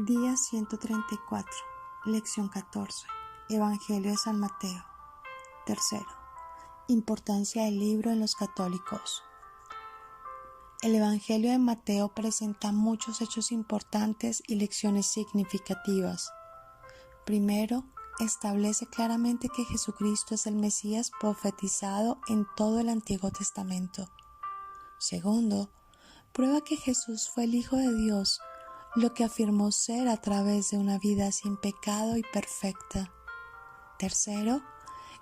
Día 134, Lección 14, Evangelio de San Mateo. Tercero, importancia del libro en los católicos. El Evangelio de Mateo presenta muchos hechos importantes y lecciones significativas. Primero, establece claramente que Jesucristo es el Mesías profetizado en todo el Antiguo Testamento. Segundo, prueba que Jesús fue el Hijo de Dios, lo que afirmó ser a través de una vida sin pecado y perfecta. Tercero,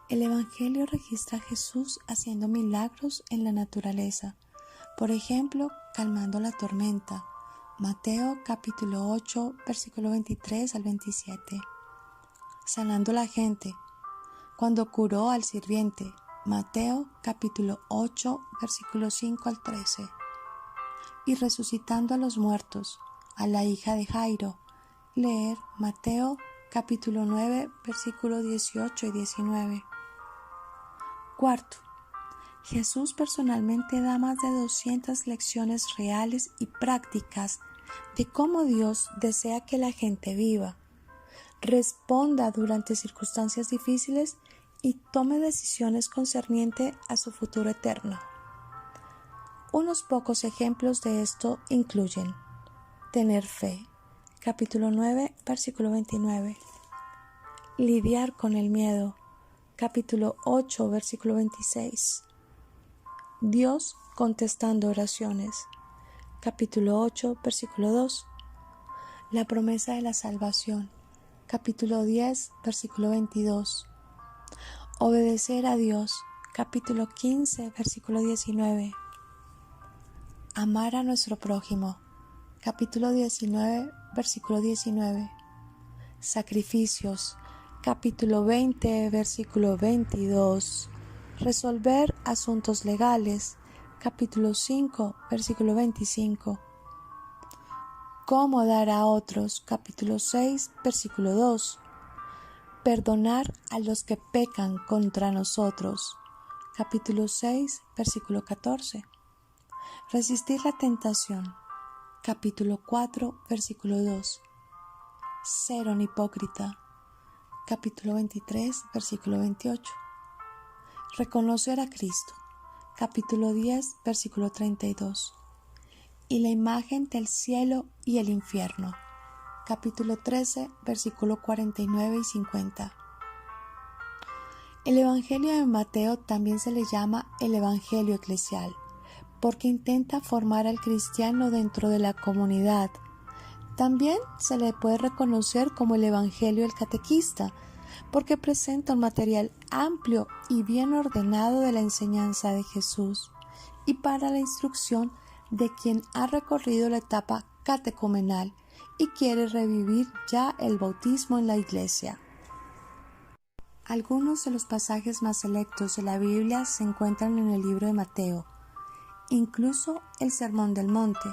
el Evangelio registra a Jesús haciendo milagros en la naturaleza, por ejemplo, calmando la tormenta. Mateo capítulo 8, versículo 23 al 27. Sanando a la gente, cuando curó al sirviente. Mateo capítulo 8, versículo 5 al 13. Y resucitando a los muertos, a la hija de Jairo. Leer Mateo capítulo 9, versículos 18 y 19. Cuarto, Jesús personalmente da más de 200 lecciones reales y prácticas de cómo Dios desea que la gente viva, responda durante circunstancias difíciles y tome decisiones concernientes a su futuro eterno. Unos pocos ejemplos de esto incluyen: tener fe, capítulo 9, versículo 29. Lidiar con el miedo, capítulo 8, versículo 26. Dios contestando oraciones, capítulo 8, versículo 2. La promesa de la salvación, capítulo 10, versículo 22. Obedecer a Dios, capítulo 15, versículo 19. Amar a nuestro prójimo, capítulo 19, versículo 19. Sacrificios, capítulo 20, versículo 22. Resolver asuntos legales, capítulo 5, versículo 25. Cómo dar a otros, capítulo 6, versículo 2. Perdonar a los que pecan contra nosotros, capítulo 6, versículo 14. Resistir la tentación, capítulo 4, versículo 2. Ser un hipócrita, capítulo 23, versículo 28. Reconocer a Cristo, capítulo 10, versículo 32. Y la imagen del cielo y el infierno, capítulo 13, versículo 49 y 50. El Evangelio de Mateo también se le llama el Evangelio eclesial, porque intenta formar al cristiano dentro de la comunidad. También se le puede reconocer como el Evangelio del catequista, porque presenta un material amplio y bien ordenado de la enseñanza de Jesús, y para la instrucción de quien ha recorrido la etapa catecumenal y quiere revivir ya el bautismo en la Iglesia. Algunos de los pasajes más selectos de la Biblia se encuentran en el libro de Mateo, incluso el Sermón del Monte,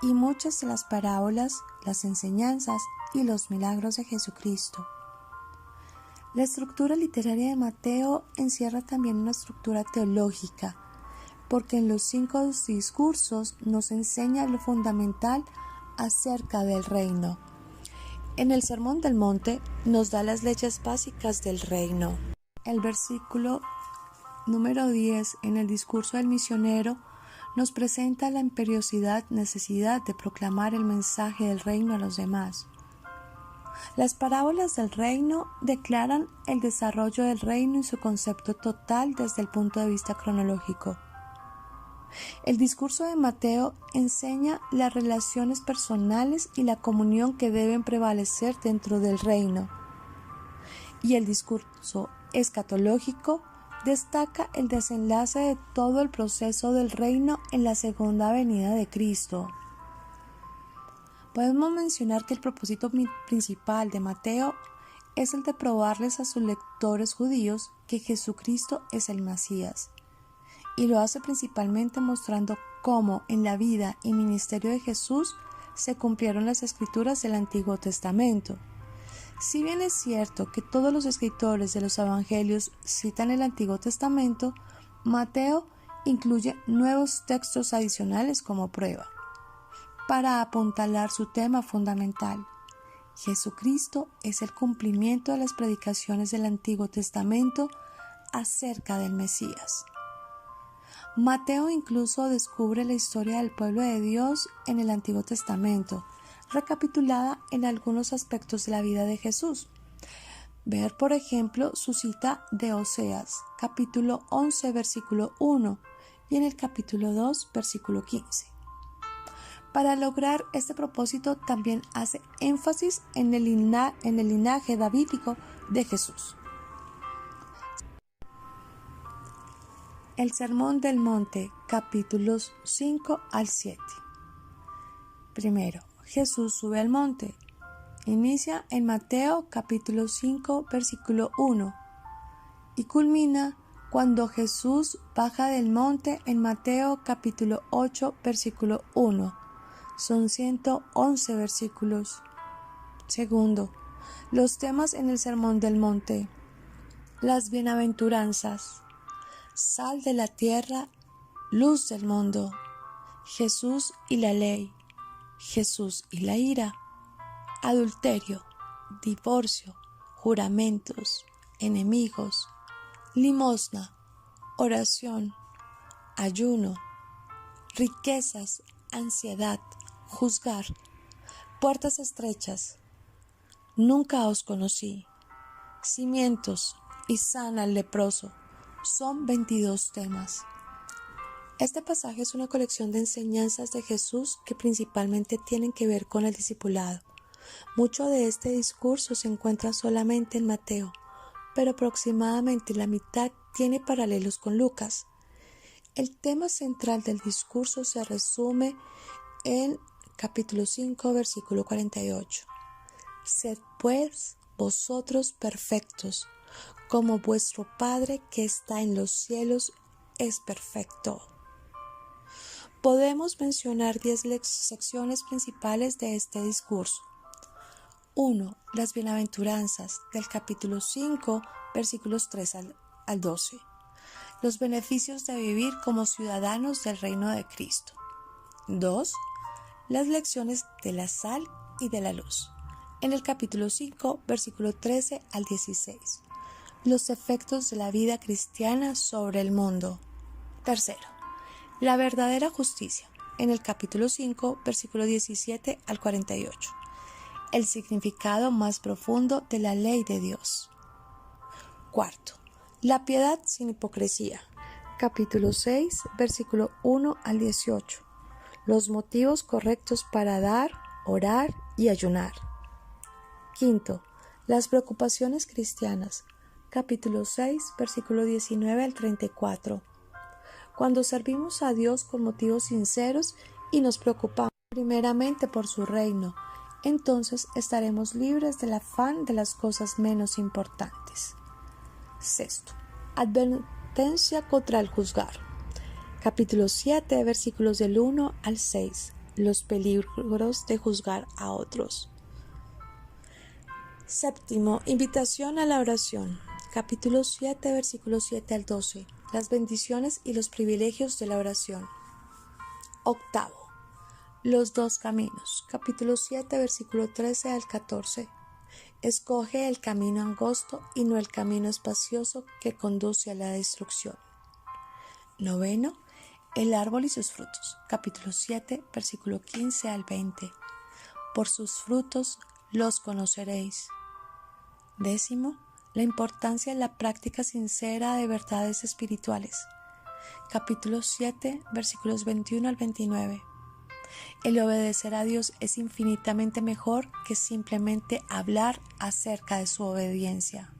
y muchas de las parábolas, las enseñanzas y los milagros de Jesucristo. La estructura literaria de Mateo encierra también una estructura teológica, porque en los 5 discursos nos enseña lo fundamental acerca del reino. En el Sermón del Monte nos da las leyes básicas del reino. El versículo número 10 en el discurso del misionero nos presenta la necesidad de proclamar el mensaje del reino a los demás. Las parábolas del reino declaran el desarrollo del reino y su concepto total desde el punto de vista cronológico. El discurso de Mateo enseña las relaciones personales y la comunión que deben prevalecer dentro del reino. Y el discurso escatológico destaca el desenlace de todo el proceso del reino en la segunda venida de Cristo. Podemos mencionar que el propósito principal de Mateo es el de probarles a sus lectores judíos que Jesucristo es el Mesías, y lo hace principalmente mostrando cómo en la vida y ministerio de Jesús se cumplieron las escrituras del Antiguo Testamento. Si bien es cierto que todos los escritores de los evangelios citan el Antiguo Testamento, Mateo incluye nuevos textos adicionales como prueba, para apuntalar su tema fundamental. Jesucristo es el cumplimiento de las predicaciones del Antiguo Testamento acerca del Mesías. Mateo incluso descubre la historia del pueblo de Dios en el Antiguo Testamento, recapitulada en algunos aspectos de la vida de Jesús. Ver, por ejemplo, su cita de Oseas, capítulo 11, versículo 1, y en el capítulo 2, versículo 15. Para lograr este propósito también hace énfasis en el linaje davídico de Jesús. El Sermón del Monte, capítulos 5 al 7. Primero, Jesús sube al monte. Inicia en Mateo capítulo 5, versículo 1 y culmina cuando Jesús baja del monte en Mateo capítulo 8, versículo 1. Son 111 versículos. Segundo, los temas en el Sermón del Monte. Las bienaventuranzas. Sal de la tierra, luz del mundo. Jesús y la ley. Jesús y la ira. Adulterio, divorcio, juramentos, enemigos, limosna, oración, ayuno, riquezas, ansiedad, juzgar, puertas estrechas. Nunca os conocí. Cimientos y sana al leproso. Son 22 temas. Este pasaje es una colección de enseñanzas de Jesús que principalmente tienen que ver con el discipulado. Mucho de este discurso se encuentra solamente en Mateo, pero aproximadamente la mitad tiene paralelos con Lucas. El tema central del discurso se resume en capítulo 5, versículo 48. Sed pues vosotros perfectos, como vuestro Padre que está en los cielos es perfecto. Podemos mencionar 10 secciones principales de este discurso. 1. Las bienaventuranzas, del capítulo 5, versículos 3 al 12. Los beneficios de vivir como ciudadanos del reino de Cristo. 2. Las lecciones de la sal y de la luz. En el capítulo 5, versículo 13 al 16. Los efectos de la vida cristiana sobre el mundo. 3. La verdadera justicia. En el capítulo 5, versículo 17 al 48. El significado más profundo de la ley de Dios. 4. La piedad sin hipocresía. Capítulo 6, versículo 1 al 18. Los motivos correctos para dar, orar y ayunar. 5. Las preocupaciones cristianas. Capítulo 6, versículo 19 al 34. Cuando servimos a Dios con motivos sinceros y nos preocupamos primeramente por su reino, entonces estaremos libres del afán de las cosas menos importantes. 6. Advertencia contra el juzgar. Capítulo 7, versículos del 1 al 6. Los peligros de juzgar a otros. 7. Invitación a la oración. Capítulo 7, versículos 7 al 12. Las bendiciones y los privilegios de la oración. 8. Los dos caminos. Capítulo 7, versículo 13 al 14. Escoge el camino angosto y no el camino espacioso que conduce a la destrucción. 9. El árbol y sus frutos. Capítulo 7, versículo 15 al 20. Por sus frutos los conoceréis. 10. La importancia de la práctica sincera de verdades espirituales. Capítulo 7, versículos 21 al 29. El obedecer a Dios es infinitamente mejor que simplemente hablar acerca de su obediencia.